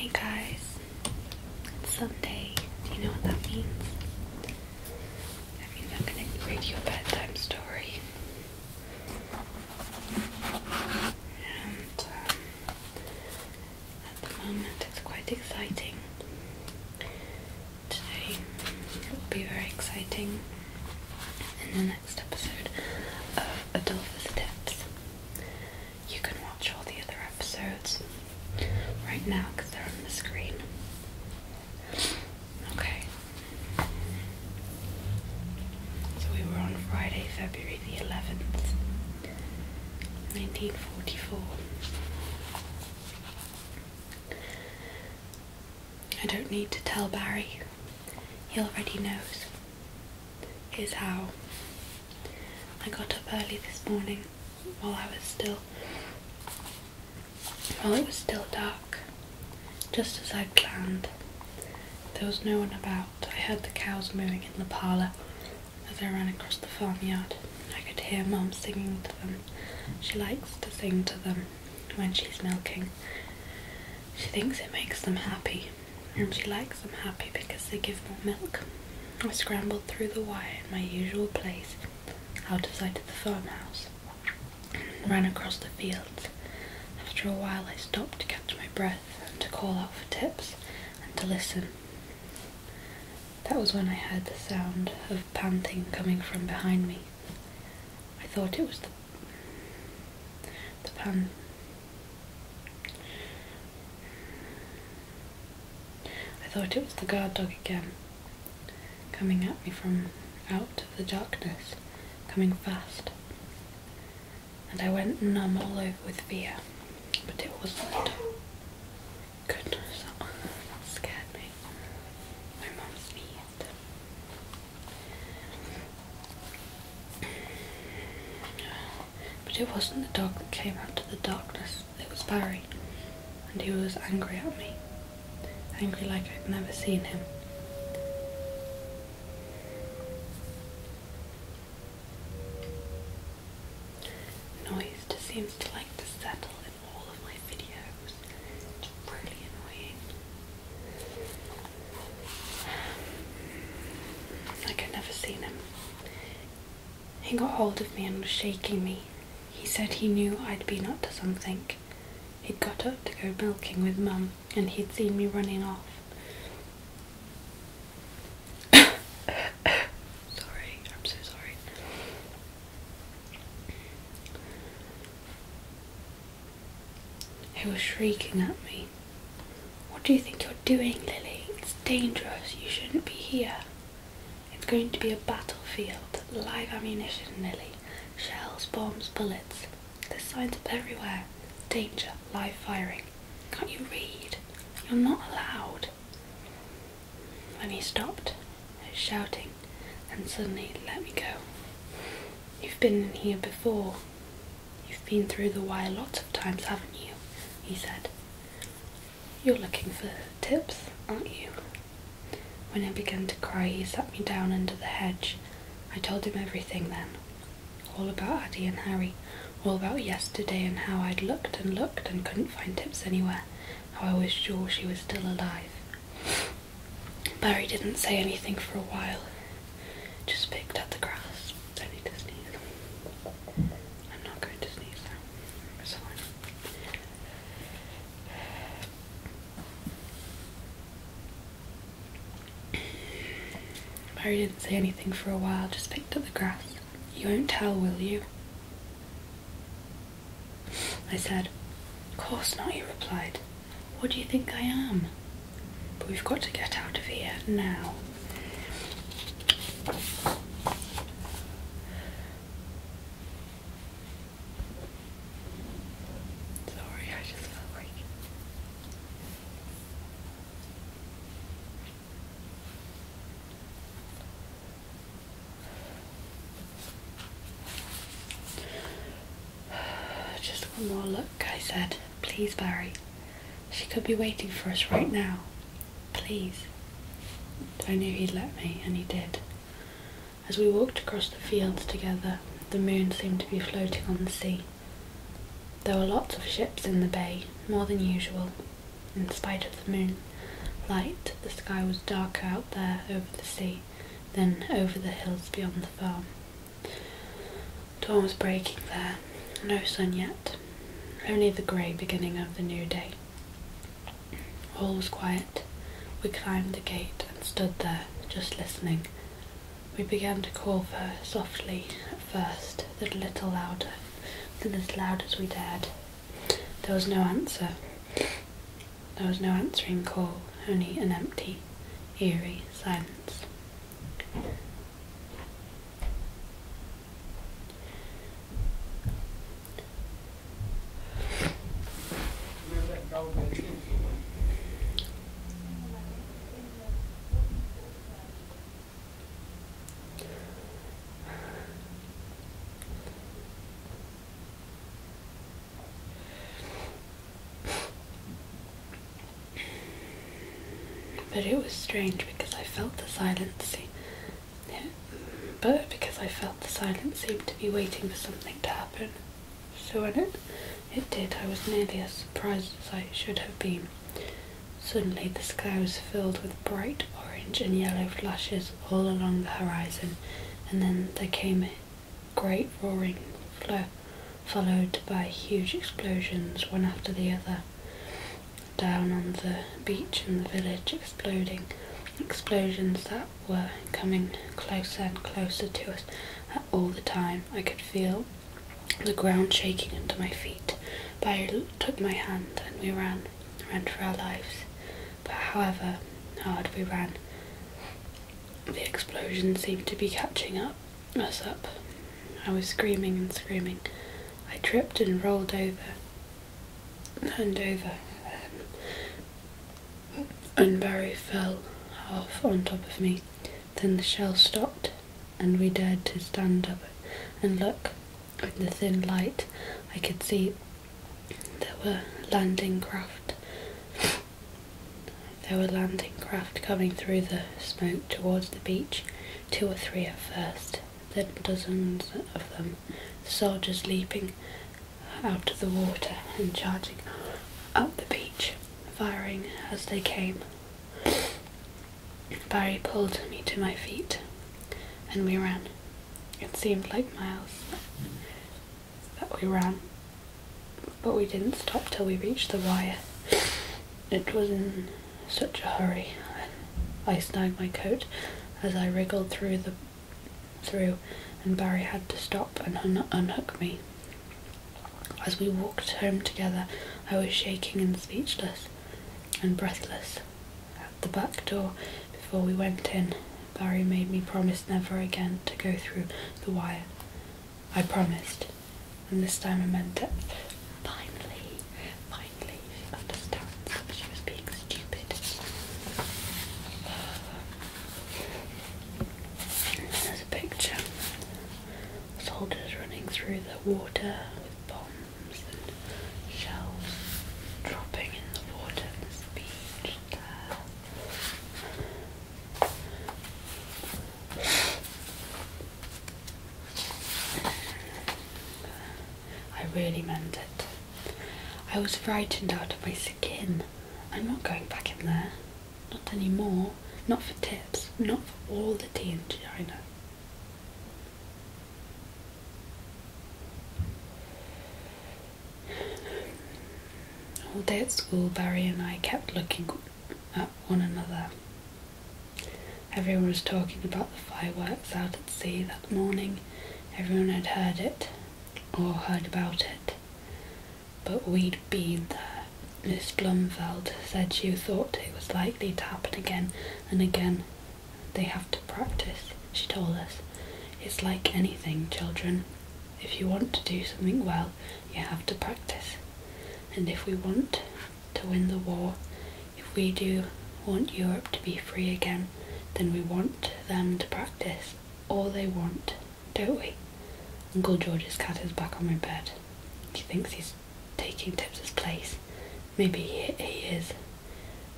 Hey guys, it's Sunday. Do you know what that means? That means I'm gonna read you a bedtime story. And at the moment it's quite exciting. Today it will be very exciting in the next episode of Adolphus Tips. You can watch all the other episodes right now because they're on the screen. Okay. So we were on Friday, February the 11th, 1944. I don't need to tell Barry. He already knows. Here's how. I got up early this morning while it was still dark, just as I'd planned. There was no one about. I heard the cows mooing in the parlour as I ran across the farmyard. I could hear Mum singing to them. She likes to sing to them when she's milking. She thinks it makes them happy, and she likes them happy because they give more milk. I scrambled through the wire in my usual place, out of sight of the farmhouse, and ran across the fields. After a while I stopped to catch my breath and to call out for tips and to listen. That was when I heard the sound of panting coming from behind me. I thought it was the guard dog again, coming at me from out of the darkness, coming fast. And I went numb all over with fear. But it wasn't. Goodness, that scared me. My mum sneezed. But it wasn't the dog that came out of the darkness. It was Barry. And he was angry at me. Angry like I'd never seen him. Noise just seems to like to settle in all of my videos. It's really annoying. Like I'd never seen him. He got hold of me and was shaking me. He said he knew I'd been up to something. He'd got up to go milking with Mum and he'd seen me running off. Sorry, I'm so sorry. He was shrieking at me. "What do you think you're doing, Lily? It's dangerous. You shouldn't be here. It's going to be a battlefield. Live ammunition, Lily. Shells, bombs, bullets. There's signs up everywhere. Danger, live firing. Can't you read? You're not allowed." When he stopped his shouting and suddenly let me go. "You've been in here before. You've been through the wire lots of times, haven't you?" he said. "You're looking for tips, aren't you?" When I began to cry, he sat me down under the hedge. I told him everything then. All about Addie and Harry. All about yesterday and how I'd looked and looked and couldn't find tips anywhere. How I was sure she was still alive. Barry didn't say anything for a while. Just picked at the grass. Don't need to sneeze. I'm not going to sneeze now. It's fine. Barry didn't say anything for a while, just picked at the grass. "You won't tell, will you?" I said. "Of course not," he replied. "What do you think I am? But we've got to get out of here now." Sorry, I just felt like... "Just one more look," I said. "Please, Barry. She could be waiting for us right now. Please." I knew he'd let me, and he did. As we walked across the fields together, the moon seemed to be floating on the sea. There were lots of ships in the bay, more than usual. In spite of the moonlight, the sky was darker out there over the sea than over the hills beyond the farm. Dawn was breaking there, no sun yet, only the grey beginning of the new day. All was quiet. We climbed the gate and stood there, just listening. We began to call for her softly at first, then a little louder, then as loud as we dared. There was no answer. There was no answering call, only an empty, eerie silence. But it was strange because I felt the silence seem to be waiting for something to happen. So when it did, I was nearly as surprised as I should have been. Suddenly the sky was filled with bright orange and yellow flashes all along the horizon, and then there came a great roaring flow, followed by huge explosions, one after the other. Down on the beach in the village, exploding explosions that were coming closer and closer to us all the time. I could feel the ground shaking under my feet. Barry took my hand and we ran for our lives. But however hard we ran, the explosion seemed to be catching us up. I was screaming and screaming. I tripped and rolled over and over. And Barry fell off on top of me. Then the shell stopped, and we dared to stand up and look. In the thin light, I could see there were landing craft coming through the smoke towards the beach. 2 or 3 at first, then dozens of them. The soldiers leaping out of the water and charging up the beach, firing as they came. Barry pulled me to my feet, and we ran. It seemed like miles that we ran, but we didn't stop till we reached the wire. It was in such a hurry. I snagged my coat as I wriggled through, and Barry had to stop and unhook me. As we walked home together, I was shaking and speechless and breathless. At the back door, before we went in, Barry made me promise never again to go through the wire. I promised, and this time I meant it. Finally, she understands that she was being stupid. There's a picture. Soldiers running through the water with bombs and shells dropping in the water and this beach there. I really meant it. I was frightened out of my skin. I'm not going back in there. Not anymore. Not for tips. Not for all the tea in China. All day at school, Barry and I kept looking at one another. Everyone was talking about the fireworks out at sea that morning. Everyone had heard it, or heard about it. But we'd been there. Miss Blumfeld said she thought it was likely to happen again and again. They have to practice, she told us. It's like anything, children. If you want to do something well, you have to practice. And if we want to win the war, if we do want Europe to be free again, then we want them to practice all they want, don't we? Uncle George's cat is back on my bed. He thinks he's taking Tips's place. Maybe he is,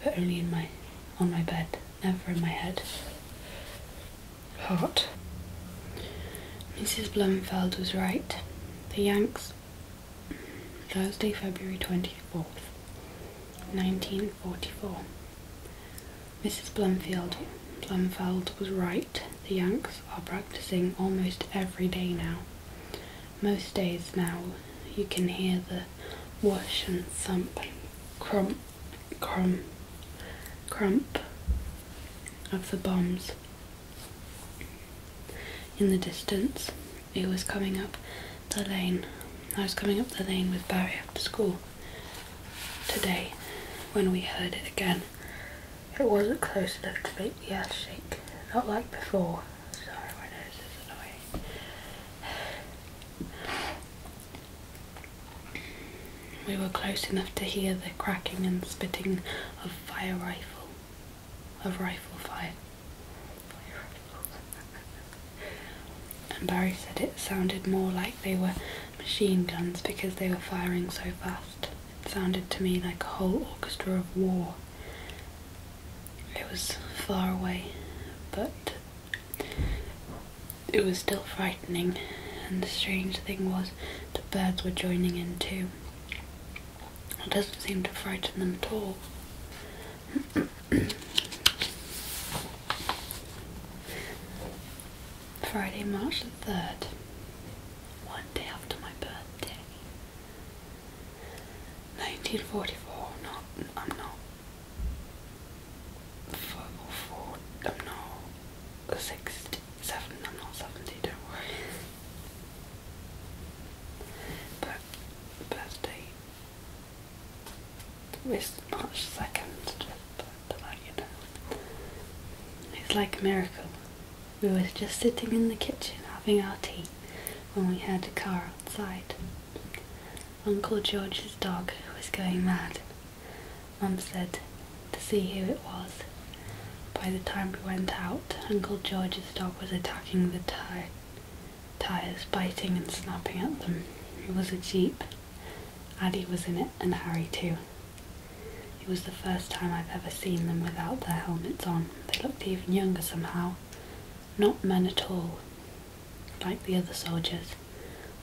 but only on my bed, never in my head. Hot. Mrs. Blumfeld was right. The Yanks, Thursday, February 24th. 1944. Mrs. Blumfeld was right. The Yanks are practicing almost every day now. Most days now you can hear the whoosh and thump, crump, crump of the bombs. In the distance, I was coming up the lane with Barry after school. Today, when we heard it again, it wasn't close enough to make the earth shake, not like before. Sorry, my nose is annoying. We were close enough to hear the cracking and spitting of rifle fire. And Barry said it sounded more like they were machine guns because they were firing so fast. It sounded to me like a whole orchestra of war. It was far away, but it was still frightening, and the strange thing was the birds were joining in too. It doesn't seem to frighten them at all. Friday, March the 3rd, one day after my birthday. 1944, I'm not 67, I'm not 70, don't worry. But birthday is March 2nd, just to let you know. It's like a miracle. We were just sitting in the kitchen having our tea when we heard a car outside. Uncle George's dog was going mad. Mum said to see who it was. By the time we went out, Uncle George's dog was attacking the tyres, biting and snapping at them. It was a Jeep. Addie was in it, and Harry too. It was the first time I've ever seen them without their helmets on. They looked even younger somehow. Not men at all, like the other soldiers,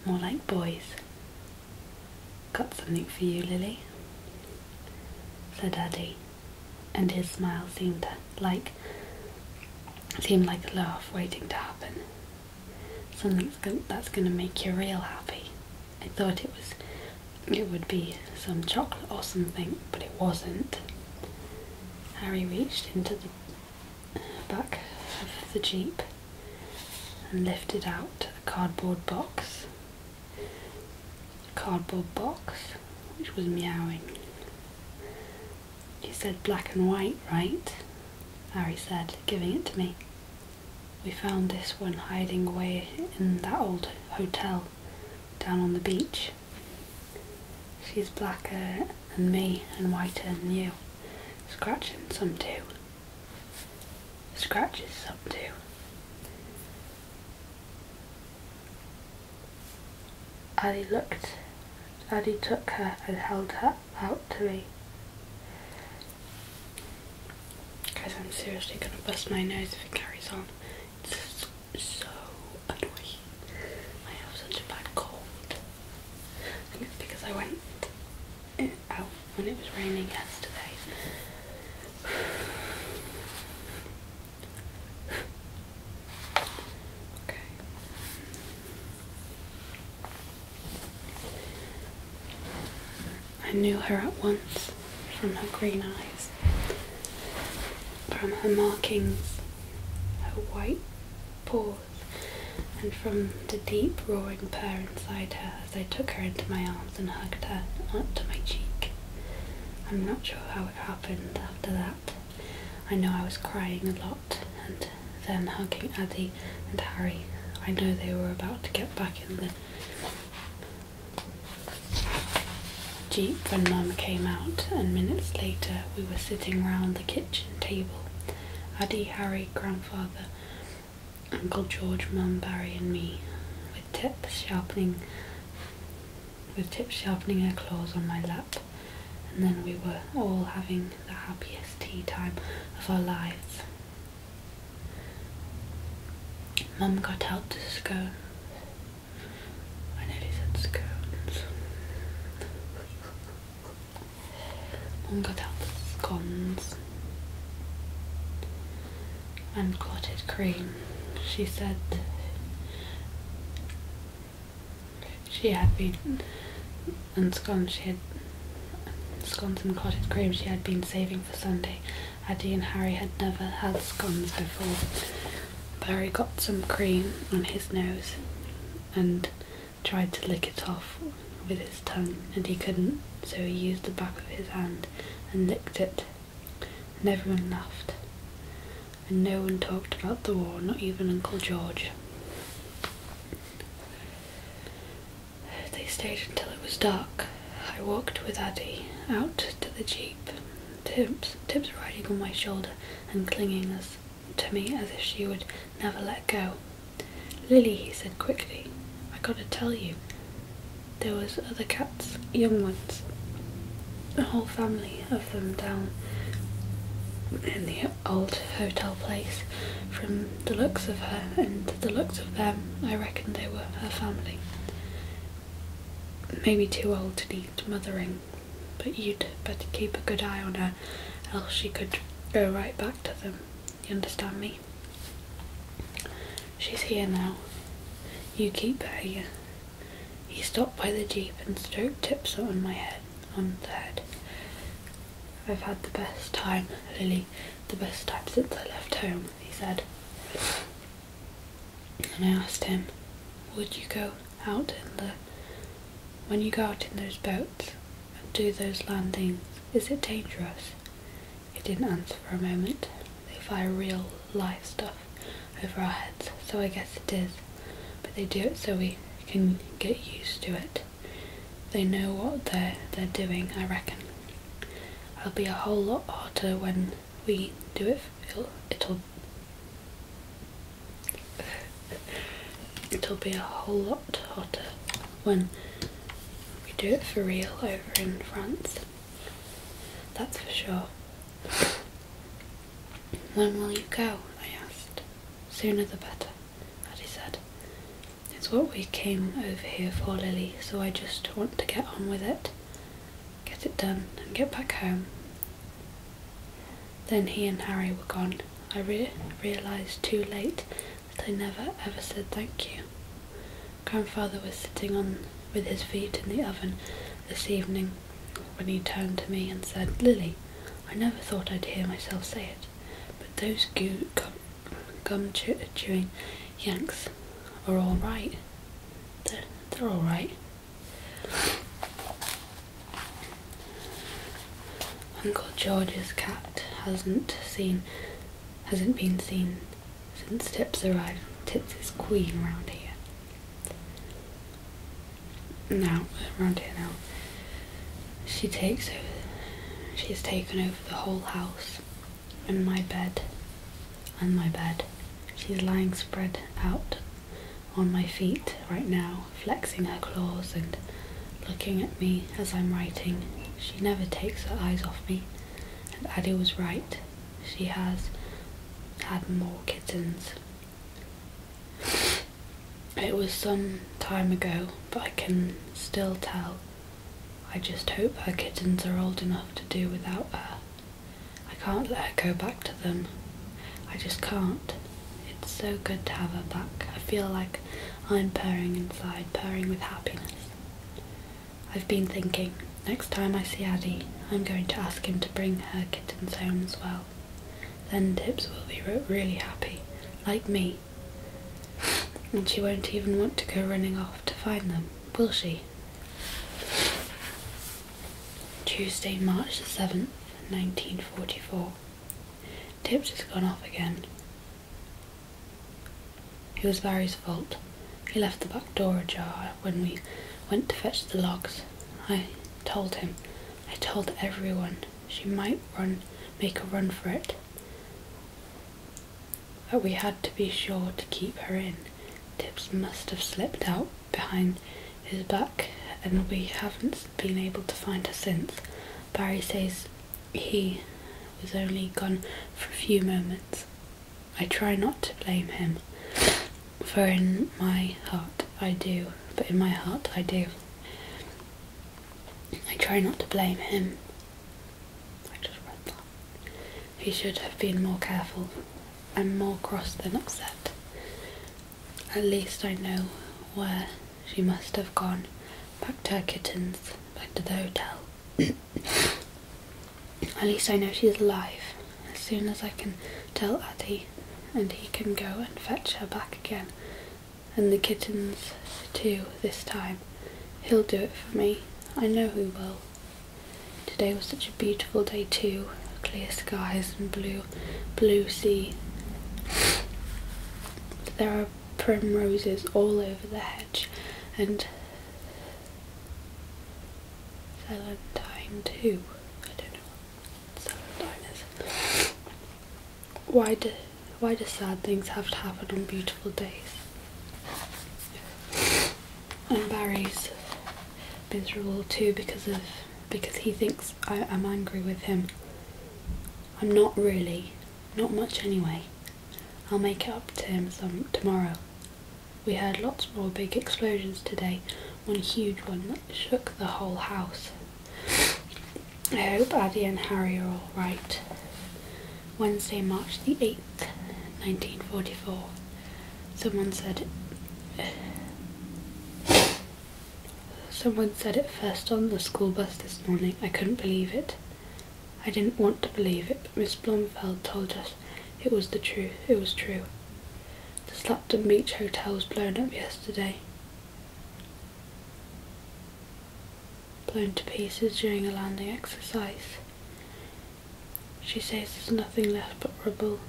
more like boys. Got something for you, Lily, said Daddy, and his smile seemed like a laugh waiting to happen. Something that's going to make you real happy. I thought it would be some chocolate or something, but it wasn't. Harry reached into the back of the Jeep and lifted out a cardboard box, which was meowing. You said black and white, right? Harry said, giving it to me. We found this one hiding away in that old hotel down on the beach. She's blacker than me and whiter than you. Scratching some too. Scratches some too. Addie took her and held her out to me. Guys, I'm seriously gonna bust my nose if it carries on. It's so annoying. I have such a bad cold. I think it's because I went out when it was raining yesterday. I knew her at once from her green eyes, from her markings, her white paws, and from the deep roaring purr inside her as I took her into my arms and hugged her onto my cheek. I'm not sure how it happened after that. I know I was crying a lot, and then hugging Addie and Harry. I know they were about to get back in the Jeep when Mum came out, and minutes later we were sitting round the kitchen table. Addie, Harry, Grandfather, Uncle George, Mum, Barry and me, with Tips sharpening her claws on my lap, and then we were all having the happiest tea time of our lives. Mum got out the scones. I nearly said scones. and got out the scones and clotted cream. She said she had been, and scones and clotted cream she had been saving for Sunday. Addie and Harry had never had scones before. Barry got some cream on his nose and tried to lick it off with his tongue, and he couldn't, so he used the back of his hand and licked it. And everyone laughed, and no one talked about the war, not even Uncle George. They stayed until it was dark. I walked with Addie out to the jeep, Tibbs riding on my shoulder and clinging to me as if she would never let go. "Lily," he said quickly, "I gotta tell you, there was other cats, young ones, a whole family of them down in the old hotel place. From the looks of her and the looks of them, I reckon they were her family. Maybe too old to need mothering, but you'd better keep a good eye on her, else she could go right back to them. You understand me? She's here now. You keep her here." He stopped by the jeep and stroked Tips on the head. "I've had the best time, Lily, the best time since I left home," he said. And I asked him, when you go out in those boats and do those landings, is it dangerous? He didn't answer for a moment. They fire real live stuff over our heads, so I guess it is. But they do it so we can get used to it. They know what they're doing, I reckon. It'll be a whole lot hotter when we do it. It'll be a whole lot hotter when we do it for real over in France. That's for sure. "When will you go?" I asked. "Sooner the better," Addie said. "It's what we came over here for, Lily, so I just want to get on with it. Get it done and get back home." Then he and Harry were gone. I realised too late that I never ever said thank you. Grandfather was sitting with his feet in the oven this evening when he turned to me and said, "Lily, I never thought I'd hear myself say it, but those gum chewing Yanks are all right. They're all right." Uncle George's cat hasn't been seen since Tips arrived. Tips is queen around here now. She's taken over the whole house and my bed. She's lying spread out on my feet right now, flexing her claws and looking at me as I'm writing. She never takes her eyes off me, and Addie was right. She has had more kittens. It was some time ago, but I can still tell. I just hope her kittens are old enough to do without her. I can't let her go back to them. I just can't. It's so good to have her back. I feel like I'm purring inside, purring with happiness. I've been thinking, next time I see Addie, I'm going to ask him to bring her kittens home as well. Then Tips will be really happy, like me. And she won't even want to go running off to find them, will she? Tuesday, March the 7th, 1944. Tips has gone off again. It was Barry's fault. He left the back door ajar when we went to fetch the logs. I told him. I told everyone. She might make a run for it. But we had to be sure to keep her in. Tips must have slipped out behind his back, and we haven't been able to find her since. Barry says he was only gone for a few moments. I try not to blame him, for in my heart I do, but in my heart I do. I try not to blame him. probably should have been more careful. I'm more cross than upset. At least I know where she must have gone. Back to her kittens, back to the hotel. At least I know she's alive. As soon as I can tell Addy, and he can go and fetch her back again. And the kittens too, this time. He'll do it for me. I know he will. Today was such a beautiful day too. Clear skies and blue sea. There are primroses all over the hedge, and celandine too. I don't know what celandine is. Why do sad things have to happen on beautiful days? And Barry's miserable too because he thinks I'm angry with him. I'm not really, not much anyway. I'll make it up to him tomorrow. We heard lots more big explosions today, one huge one that shook the whole house. I hope Addy and Harry are all right. Wednesday, March the 8th, 1944. Someone said it first on the school bus this morning. I couldn't believe it. I didn't want to believe it, but Miss Blomfeld told us it was the truth. It was true. The Slapton Beach Hotel was blown up yesterday. Blown to pieces during a landing exercise. She says there's nothing left but rubble.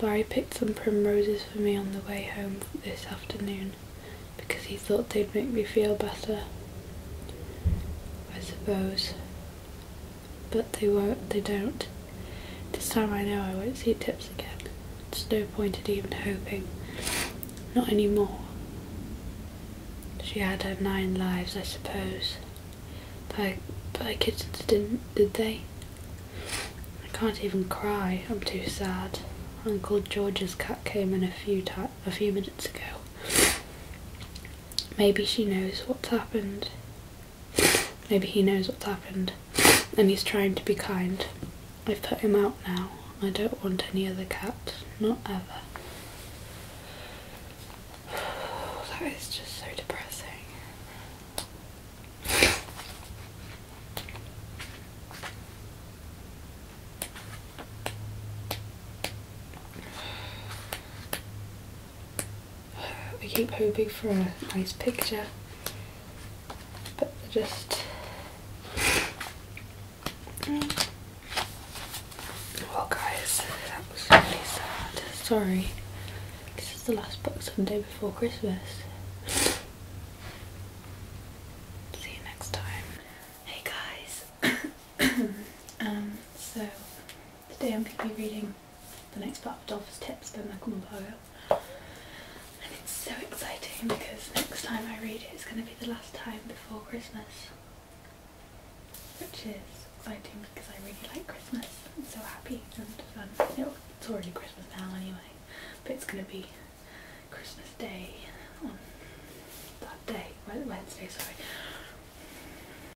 Barry picked some primroses for me on the way home this afternoon because he thought they'd make me feel better. I suppose. But they won't, they don't. This time I know I won't see Tips again. There's no point in even hoping. Not anymore. She had her 9 lives, I suppose. But kittens didn't, did they? I can't even cry, I'm too sad. Uncle George's cat came in a few minutes ago. Maybe she knows what's happened. Maybe he knows what's happened, and he's trying to be kind. I've put him out now. I don't want any other cat, not ever. That is just so depressing. I keep hoping for a nice picture, but they're just... Well guys, that was really sad. Sorry. This is the last book Sunday before Christmas. See you next time. Hey guys. So today I'm going to be reading the next part of Adolphus Tips by Michael Mabago. And it's so exciting because next time I read it, it's going to be the last time before Christmas. Which is exciting because I really like Christmas. I'm so happy and fun. It's already Christmas now anyway, but it's going to be Christmas Day on that day, Wednesday, sorry,